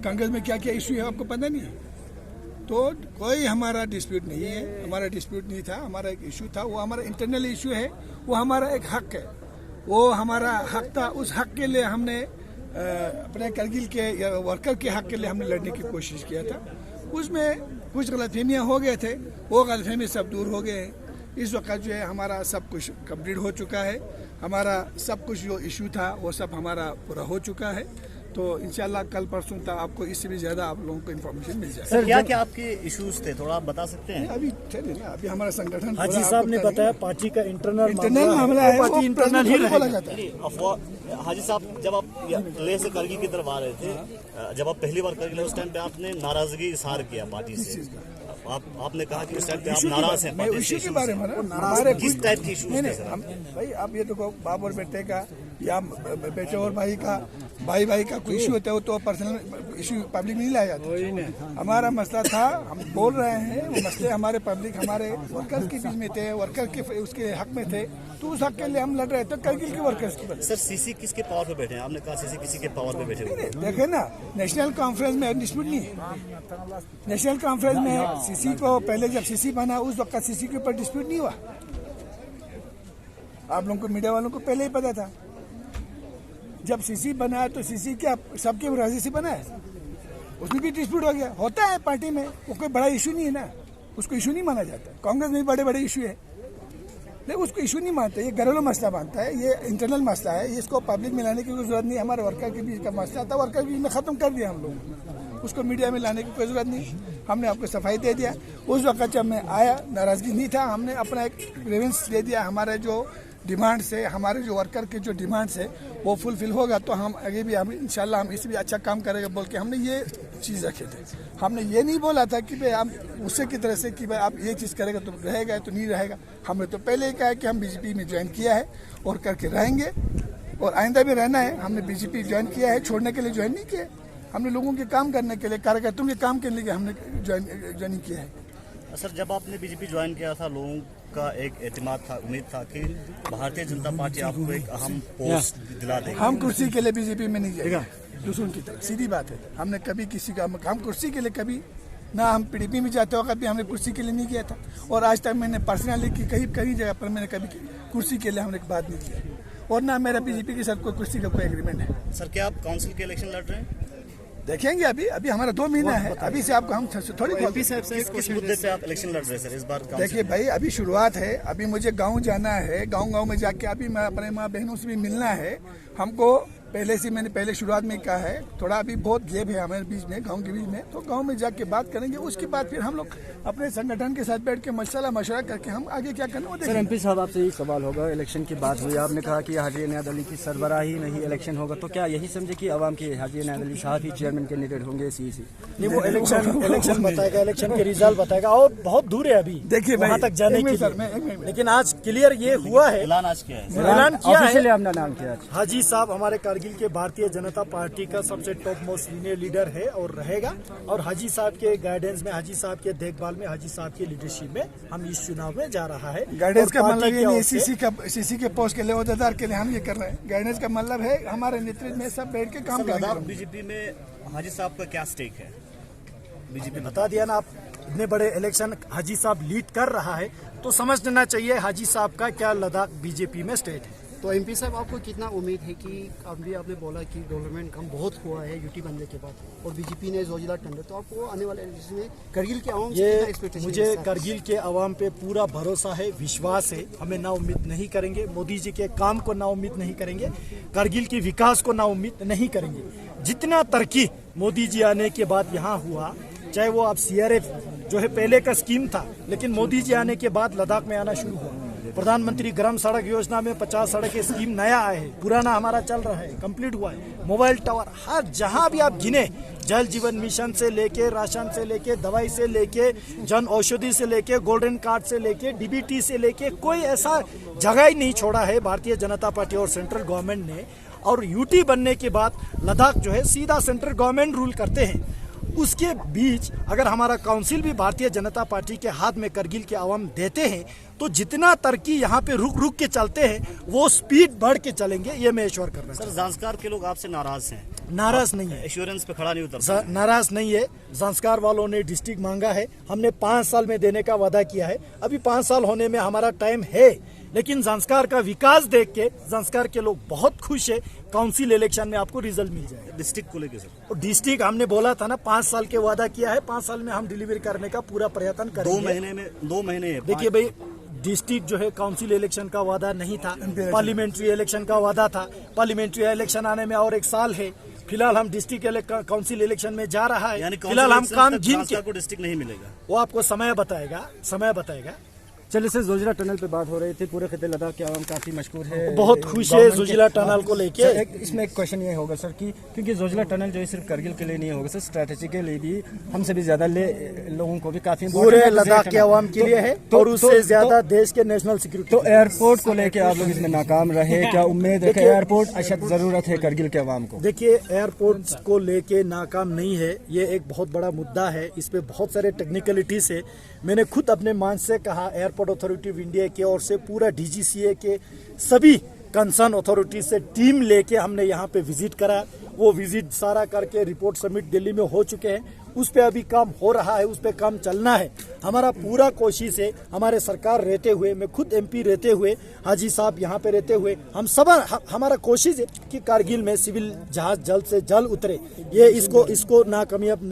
कांग्रेस में क्या क्या इशू है आपको पता नहीं है। तो कोई हमारा डिस्प्यूट नहीं है, हमारा डिस्प्यूट नहीं था, हमारा एक इशू था, वो हमारा इंटरनल इशू है, वो हमारा एक हक है, वो हमारा हक था। उस हक के लिए हमने अपने करगिल के या वर्कर के हक के लिए हमने लड़ने की कोशिश किया था। उसमें कुछ गलतफहमियाँ हो गए थे, वो गलतफहमी सब दूर हो गए हैं। इस वक्त जो है हमारा सब कुछ कंप्लीट हो चुका है, हमारा सब कुछ जो इशू था वो सब हमारा पूरा हो चुका है। तो इंशाल्लाह कल परसों तक आपको इससे भी ज़्यादा आप लोगों को इन्फॉर्मेशन मिल जाएगी। सर क्या क्या आपके इश्यूज थे, थोड़ा आप बता सकते हैं? अभी चलिए ना, अभी हमारा संगठन हाजी साहब ने बताया पार्टी का इंटरनल मामला है, पार्टी इंटरनल ही बोला जाता है। हाजी साहब, जब आप लेह से करगिल की तरफ आ रहे थे, जब आप पहली बार करगिल उस टाइम पे आपने नाराजगी इजहार किया पार्टी से। आपने कहा कि उस टाइम पे आप नाराज हैं पार्टी से। इशू के बारे में हमारे किस टाइप की इशू? भाई आप ये देखो, बाप और बेटे का या बेटे और भाई का, भाई का कोई इशू होता है तो पर्सनल इशू पब्लिक में नहीं लाया जाता। हमारा मसला था, हम बोल रहे हैं, वो मसले हमारे पब्लिक, हमारे वर्कर्स के बीच में थे, वर्कर के उसके हक में थे, तो उस हक के लिए हम लड़ रहे थे करगिल के वर्कर्स की। सर सीसी किसके पावर पे बैठे हैं? आपने कहा सीसी किसी के पावर पे बैठे हुए। देखे ना, नेशनल कॉन्फ्रेंस में डिस्प्यूट नहीं है। नेशनल कॉन्फ्रेंस में सीसी को पहले जब सीसी बना उस वक्त सीसी के ऊपर डिस्प्यूट नहीं हुआ। आप लोगों को, मीडिया वालों को पहले ही पता था। जब सीसी बना तो सीसी क्या सबके राजी से बना है, उसमें भी डिस्प्यूट हो गया। होता है पार्टी में, वो कोई बड़ा इशू नहीं है ना, उसको इशू नहीं माना जाता। कांग्रेस में भी बड़े बड़े इशू है, लेकिन उसको इशू नहीं मानते। ये घरेलू मसला मानता है, ये इंटरनल मसला है, इसको पब्लिक में लाने की कोई जरूरत नहीं। हमारे वर्कर के बीच का मसला था, वर्कर के बीच में खत्म कर दिया हम लोग, उसको मीडिया में लाने की कोई जरूरत नहीं। हमने आपको सफाई दे दिया। उस वक्त जब मैं आया, नाराजगी नहीं था, हमने अपना एक ग्रीवेंस दे दिया। हमारे जो डिमांड्स है, हमारे जो वर्कर के जो डिमांड्स है वो फुलफिल होगा तो हम आगे भी हम इंशाल्लाह हम इससे भी अच्छा काम करेंगे बोल के हमने ये चीज़ रखे थे। हमने ये नहीं बोला था कि भाई हम उससे की तरह से कि भाई आप ये चीज़ करेगा तो रहेगा तो नहीं रहेगा। हमने तो पहले ही कहा है कि हम बीजेपी में ज्वाइन किया है और करके रहेंगे और आइंदा भी रहना है। हमने बीजेपी ज्वाइन किया है, छोड़ने के लिए ज्वाइन नहीं किया। हमने लोगों के काम करने के लिए, कार्यकर्ताओं के काम के लिए हमने ज्वाइन किया है। सर जब आपने बीजेपी ज्वाइन किया था, लोगों का एक एतमाद था, उम्मीद था कि भारतीय जनता पार्टी आपको एक अहम पोस्ट दिला देगी। हम कुर्सी के लिए बीजेपी में नहीं जाएगा, दूसरों की तरह, सीधी बात है। हमने कभी किसी का, हम कुर्सी के लिए कभी ना, हम पीडीपी में जाते वक्त भी हमने कुर्सी के लिए नहीं किया था। और आज तक मैंने पर्सनली कई जगह पर मैंने कभी कुर्सी के लिए हमने बात नहीं की, और ना मेरा बीजेपी के साथ कोई कुर्सी का कोई एग्रीमेंट है। सर क्या आप काउंसिल के इलेक्शन लड़ रहे हैं? देखेंगे, अभी हमारा 2 महीना है, अभी से आपको हम थोड़ी किस मुद्दे पे आप इलेक्शन लड़ रहे हैं सर इस बार? देखिए भाई, अभी शुरुआत है, अभी मुझे गांव जाना है, गांव में जाके अभी मैं अपने माँ बहनों से भी मिलना है। हमको पहले से, मैंने पहले शुरुआत में कहा है, थोड़ा अभी बहुत गैप है हमारे बीच में, गांव के बीच में, तो गांव में जाके बात करेंगे। उसके बाद फिर हम लोग अपने संगठन के साथ बैठ के मशवरा करके हम आगे क्या करना वो देखेंगे। सर एमपी साहब आपसे यही सवाल होगा, इलेक्शन की बात हुई, आपने कहा कि हाजी इनायत अली की सरबराही नहीं इलेक्शन होगा, तो क्या यही समझे कि आवाम के हाजी इनायत अली साहब ही चेयरमैन कैंडिडेट होंगे? नहीं, वो इलेक्शन बताएगा, इलेक्शन के रिजल्ट बताएगा, और बहुत दूर है अभी देखिए वहाँ तक जाने की। लेकिन आज क्लियर ये हुआ है, ऐलान आज किया है, ऐलान किया है, आपने नाम किया। हाजी साहब हमारे कारगिल के भारतीय जनता पार्टी का सबसे टॉप मोस्ट सीनियर लीडर है और रहेगा। और हाजी साहब के गाइडेंस में, हाजी साहब के देखभाल में, हाजी साहब की लीडरशिप में हम इस चुनाव में जा रहा है। गाइडेंस का मतलब ये नहीं सीसी के पोस्ट के लिए, अहदेदार के लिए हम ये कर रहे हैं। गाइडेंस का मतलब है हमारे नेतृत्व में सब बैठ के काम कर रहे हैं। बीजेपी में हाजी साहब का क्या स्टेक है? बीजेपी बता दिया ना, आप इतने बड़े इलेक्शन हाजी साहब लीड कर रहा है तो समझ लेना चाहिए हाजी साहब का क्या लद्दाख बीजेपी में स्टेट है। तो एमपी साहब, आपको कितना उम्मीद है कि अभी आपने बोला कि डेवलपमेंट काम बहुत हुआ है यूटी बनने के बाद, और बीजेपी ने जोजिला टंडन, तो आपको आने वाले इलेक्शन में करगिल के आवाम से कितना एक्सपेक्टेशन? मुझे करगिल के आवाम पे पूरा भरोसा है, विश्वास है। हमें ना उम्मीद नहीं करेंगे, मोदी जी के काम को ना उम्मीद नहीं करेंगे, करगिल के विकास को ना उम्मीद नहीं करेंगे। जितना तरक्की मोदी जी आने के बाद यहाँ हुआ, चाहे वो आप CRF जो है पहले का स्कीम था, लेकिन मोदी जी आने के बाद लद्दाख में आना शुरू हुआ। प्रधानमंत्री ग्राम सड़क योजना में 50 सड़क स्कीम नया आया है, पुराना हमारा चल रहा है, कंप्लीट हुआ है। मोबाइल टावर, हर जहां भी आप गिने, जल जीवन मिशन से लेके, राशन से लेके, दवाई से लेके, जन औषधि से लेके, गोल्डन कार्ड से लेके, DBT से लेके, कोई ऐसा जगह ही नहीं छोड़ा है भारतीय जनता पार्टी और सेंट्रल गवर्नमेंट ने। और यूटी बनने के बाद लद्दाख जो है सीधा सेंट्रल गवर्नमेंट रूल करते हैं। उसके बीच अगर हमारा काउंसिल भी भारतीय जनता पार्टी के हाथ में करगिल के आवाम देते हैं तो जितना तरक्की यहाँ पे रुक रुक के चलते हैं वो स्पीड बढ़ के चलेंगे, ये मैं एश्योर कर रहा हूँ। सर जांस्कार के लोग आपसे नाराज हैं, नाराज नहीं है, एश्योरेंस पे खड़ा नहीं उतर नाराज नहीं है। संस्कार वालों ने डिस्ट्रिक्ट मांगा है, हमने 5 साल में देने का वादा किया है। अभी 5 साल होने में हमारा टाइम है, लेकिन संस्कार का विकास देख के संस्कार के लोग बहुत खुश है। काउंसिल इलेक्शन में आपको रिजल्ट मिल जाएगा। डिस्ट्रिक्ट को लेकर सर, और डिस्ट्रिक्ट हमने बोला था ना 5 साल के वादा किया है, 5 साल में हम डिलीवरी करने का पूरा प्रयत्न करेंगे। 2 महीने देखिए भाई, डिस्ट्रिक्ट जो है काउंसिल इलेक्शन का वादा नहीं था, पार्लियामेंट्री इलेक्शन का वादा था। पार्लियामेंट्री इलेक्शन आने में और 1 साल है। फिलहाल हम डिस्ट्रिक्ट काउंसिल इलेक्शन में जा रहा है। फिलहाल हम काम गिन के, डिस्ट्रिक्ट नहीं मिलेगा, वो आपको समय बताएगा। चलिए सर, जोजिला टनल पे बात हो रही थी। पूरे खिते लद्दाख के आवाम काफी मशहूर है, बहुत खुश है जोजिला टनल को लेके। इसमें एक क्वेश्चन ये होगा सर कि क्योंकि जोजिला टनल जो है सिर्फ करगिल के लिए नहीं होगा सर, स्ट्रेटेजी के लिए भी हमसे भी ज्यादा लोगों को भी काफी पूरे लद्दाख के आवाम के लिए है, और उससे ज्यादा देश के नेशनल सिक्योरिटी। तो एयरपोर्ट को लेके आप लोग इसमें नाकाम रहे, क्या उम्मीद है कि एयरपोर्ट अशद जरूरत है करगिल के आवाम को? देखिए, एयरपोर्ट को लेके नाकाम नहीं है, ये एक बहुत बड़ा मुद्दा है। इस पे बहुत सारे टेक्निकलिटीज है। मैंने खुद अपने मान से कहा, एयरपोर्ट अथॉरिटी ऑफ इंडिया की ओर से पूरा डीजीसीए के सभी कंसर्न अथॉरिटीज से टीम लेके हमने यहाँ पे विजिट करा। वो विजिट सारा करके रिपोर्ट सबमिट दिल्ली में हो चुके हैं। उस पे अभी काम हो रहा है, उस पे काम चलना है। हमारा पूरा कोशिश है, हमारे सरकार रहते हुए, मैं खुद एमपी रहते हुए, हाजी साहब यहाँ पे रहते हुए, हम सब हमारा कोशिश है कि कारगिल में सिविल जहाज जल्द से जल्द उतरे। ये इसको नाकामयाब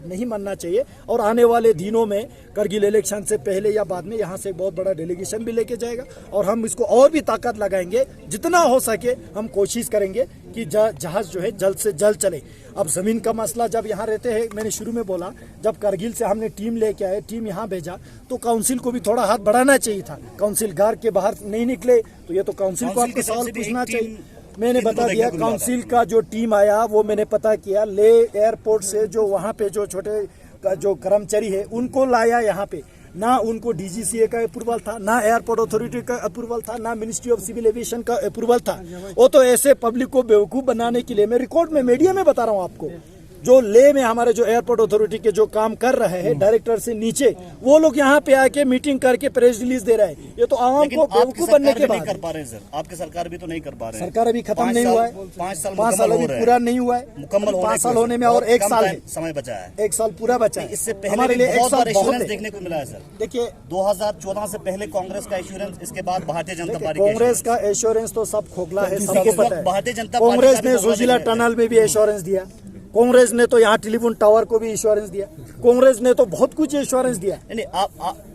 नहीं मानना चाहिए। और आने वाले दिनों में करगिल इलेक्शन से पहले या बाद में यहाँ से बहुत बड़ा डेलीगेशन भी लेके जाएगा, और हम इसको और भी ताकत लगाएंगे। जितना हो सके हम कोशिश करेंगे कि जहाज जो है जल्द से जल्द चले। अब जमीन का मसला जब यहाँ रहते हैं, मैंने शुरू में बोला, जब करगिल से हमने टीम लेके आए, टीम यहाँ भेजा, तो काउंसिल को भी थोड़ा हाथ बढ़ाना चाहिए था। काउंसिल घर के बाहर नहीं निकले, तो ये तो काउंसिल को आपको सवाल पूछना चाहिए। मैंने बता दिया, काउंसिल का जो टीम आया वो मैंने पता किया, ले एयरपोर्ट से जो वहाँ पे जो छोटे जो कर्मचारी है उनको लाया यहाँ पे। ना उनको डीजीसीए का अप्रूवल था, ना एयरपोर्ट अथॉरिटी का अप्रूवल था, ना मिनिस्ट्री ऑफ सिविल एविएशन का अप्रूवल था। वो तो ऐसे पब्लिक को बेवकूफ बनाने के लिए, मैं रिकॉर्ड में मीडिया में बता रहा हूँ आपको, जो ले में हमारे जो एयरपोर्ट अथॉरिटी के जो काम कर रहे हैं डायरेक्टर से नीचे, वो लोग यहाँ पे आके मीटिंग करके प्रेस रिलीज दे रहे हैं। ये तो आवाम को बेवकूफ बनने के बाद कर पा रहे हैं सर, आपकी सरकार भी तो नहीं कर पा रहे हैं। सरकार अभी खत्म नहीं हुआ है, 5 साल अभी पूरा नहीं हुआ है, मुकम्मल 5 साल होने में और 1 साल है, समय बचा है, 1 साल पूरा बचा है। इससे हमारे लिए 1 साल बहुत है। देखने को मिला है सर। देखिए, 2014 से पहले कांग्रेस का एश्योरेंस, इसके बाद भारतीय जनता पार्टी कांग्रेस का एश्योरेंस तो सब खोखला है, सबको पता है। भारतीय जनता कांग्रेस ने जोजिला टनल में भी एश्योरेंस दिया, कांग्रेस ने तो यहाँ टेलीफोन टावर को भी इंश्योरेंस दिया, कांग्रेस ने तो बहुत कुछ इंश्योरेंस दिया। नहीं,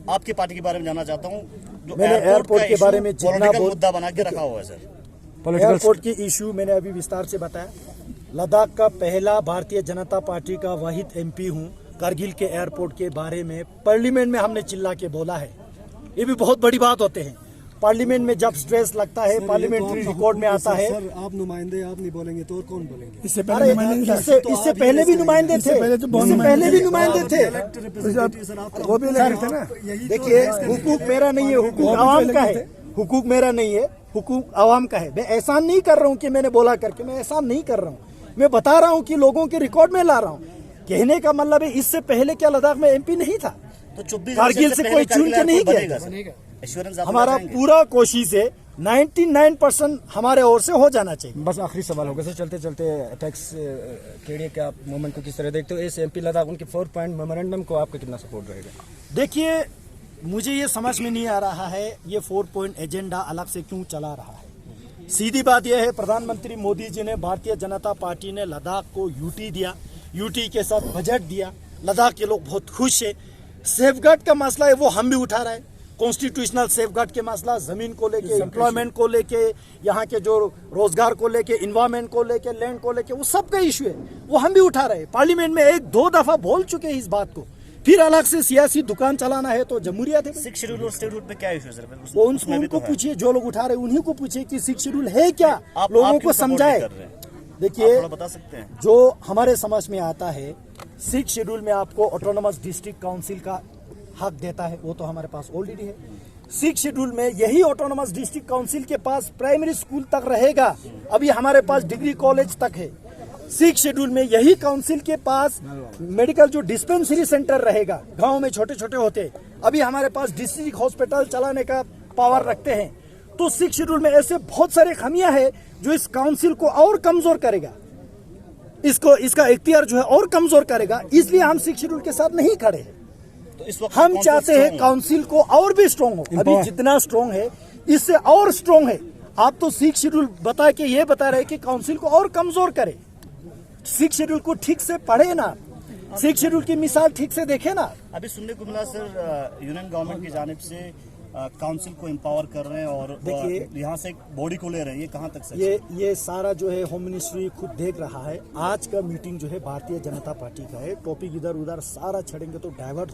आपकी पार्टी के बारे में जानना चाहता हूँ। मैंने एयरपोर्ट के बारे में जितना मुद्दा बना के रखा हुआ है सर। एयरपोर्ट की इशू मैंने अभी विस्तार से बताया। लद्दाख का पहला भारतीय जनता पार्टी का वाहिद एमपी हूँ। कारगिल के एयरपोर्ट के बारे में पार्लियामेंट में हमने चिल्ला के बोला है। ये भी बहुत बड़ी बात होते हैं। पार्लियामेंट में जब स्ट्रेस लगता है, पार्लियामेंट्री रिकॉर्ड में आता है। सर, आप नुमाइंदे, आप नहीं बोलेंगे तो और कौन बोलेंगे? इससे पहले भी नुमाइंदे थे, इससे पहले भी नुमाइंदे थे, वो भी थे ना। देखिए, हुकूक मेरा नहीं है, हुकूक आवाम का है। हुकूक मेरा नहीं है, हुकूक आवाम का है। मैं एहसान नहीं कर रहा हूँ कि मैंने बोला करके, मैं एहसान नहीं कर रहा हूँ। मैं बता रहा हूँ कि लोगों के रिकॉर्ड में ला रहा हूँ। कहने का मतलब है, इससे पहले क्या लद्दाख में एमपी नहीं था? तो कारगिल से कोई चुन के नहीं गया। हमारा पूरा कोशिश है, 99% हमारे ओर से हो जाना चाहिए। बस आखिरी सवाल होगा सर, चलते चलते टैक्स केड़िए के आप मूवमेंट को किस तरह देखते हो? इस एमपी लद्दाख उनके 4 पॉइंट मेमोरेंडम को आपका कितना सपोर्ट रहेगा? देखिए, मुझे ये समझ में नहीं आ रहा है ये 4 पॉइंट एजेंडा अलग से क्यों चला रहा है। सीधी बात यह है, प्रधानमंत्री मोदी जी ने, भारतीय जनता पार्टी ने लद्दाख को यूटी दिया, यूटी के साथ बजट दिया। लद्दाख के लोग बहुत खुश है। सेफगार्ड का मसला है वो हम भी उठा रहे हैं। कॉन्स्टिट्यूशनल सेफगार्ड के मसला, जमीन को लेके, एम्प्लॉयमेंट को लेके, यहाँ के जो रोजगार को लेके, इन्वायरमेंट को लेके, लैंड को लेके, वो सबका इश्यू है, वो हम भी उठा रहे हैं। पार्लियामेंट में 1-2 दफा बोल चुके हैं इस बात को। फिर अलग से सियासी दुकान चलाना है तो जमहूरियत है। 6 शेड्यूल और स्टेटहुड पे क्या इश्यू है सर? वो उनको पूछिए, जो लोग उठा रहे हैं उन्हीं को पूछिए कि 6 शेड्यूल है क्या, लोगों को समझाए। देखिए, बता सकते हैं, जो हमारे समझ में आता है, 6 शेड्यूल में आपको ऑटोनोमस डिस्ट्रिक्ट काउंसिल का हक देता है, वो तो हमारे पास ऑलरेडी है। 6 शेड्यूल में यही ऑटोनोमस डिस्ट्रिक्ट काउंसिल के पास प्राइमरी स्कूल तक रहेगा, अभी हमारे पास डिग्री कॉलेज तक है। 6 शेड्यूल में यही काउंसिल के पास मेडिकल जो डिस्पेंसरी सेंटर रहेगा, गांव में छोटे छोटे होते, अभी हमारे पास डिस्ट्रिक्ट हॉस्पिटल चलाने का पावर रखते हैं। तो 6 शेड्यूल में ऐसे बहुत सारे खामियां हैं जो इस काउंसिल को और कमजोर करेगा। इसका इख्तियार जो है और कमजोर करेगा, इसलिए हम 6 शेड्यूल के साथ नहीं खड़े हैं। तो इस वक्त हम कौन सा चाहते हैं strong है? काउंसिल को और भी स्ट्रांग हो। अभी जितना स्ट्रांग है इससे और स्ट्रांग है। आप तो 6 शेड्यूल बता के ये बता रहे कि काउंसिल को और कमजोर करे। 6 शेड्यूल को ठीक से पढ़े ना, 6 शेड्यूल की मिसाल ठीक से देखे ना। अभी सुनने को मिला सर, यूनियन गवर्नमेंट की जानिब से काउंसिल को एम्पावर कर रहे हैं और देखिए, यहाँ से एक बॉडी को ले रहे हैं, ये कहाँ तक सच है? ये सारा जो है होम मिनिस्ट्री खुद देख रहा है। आज का मीटिंग जो है भारतीय जनता पार्टी का है, टॉपिक इधर उधर सारा छड़ेंगे तो डाइवर्ट